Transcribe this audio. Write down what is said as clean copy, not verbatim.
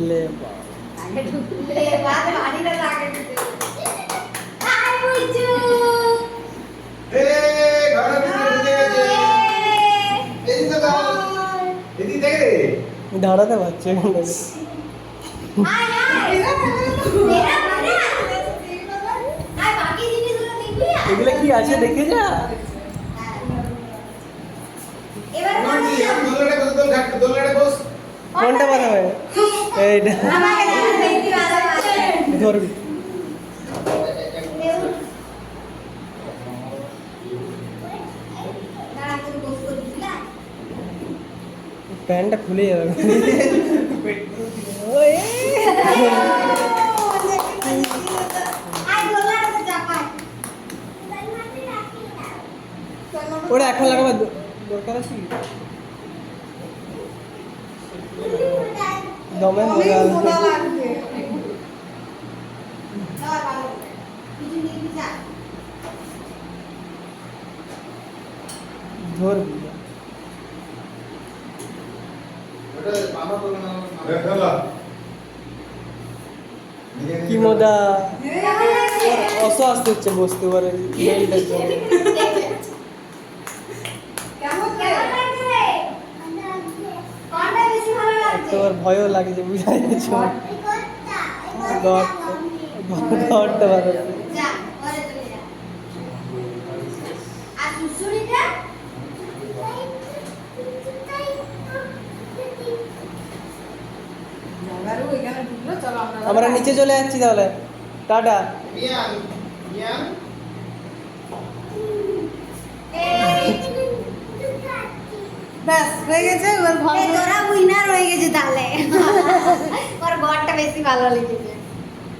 ले आगे ढुकले बाद पानी ना आगे ढुकले हाय बुज्जू ए घर ढुকে গেছে এই তো দাও এদি দেখে দাঁড়াতে পারছে না हाय हाय मेरा मेरा हाय बाकी জিনিসগুলো দেখবি এগুলো কি আছে দেখে যা এবার দোলনাটা বস কোনটা বানাবে এইটা আমাকে দেখা দেখবি ভালো ধরবি দাঁড়া তুই বস করবি না প্যান্টটা খুলে যাবে ওই আই গোলাটা চাপা ওটা এখন লাগাবার দরকার আছে কি? দমে মজা আসবে ধরবি কি মজা অস্বস্তি হচ্ছে বসতে পারে মেলটার জন্য তোর ভয়ও লাগছে বুঝাই যাচ্ছে ঘরটা ভালো আমরা নিচে চলে যাচ্ছি তাহলে টাটা ব্যাস হয়ে গেছে এবার ঘর তোরা উইনার হয়ে গেছে তাহলে ওর ঘরটা বেশি ভালো লেগেছে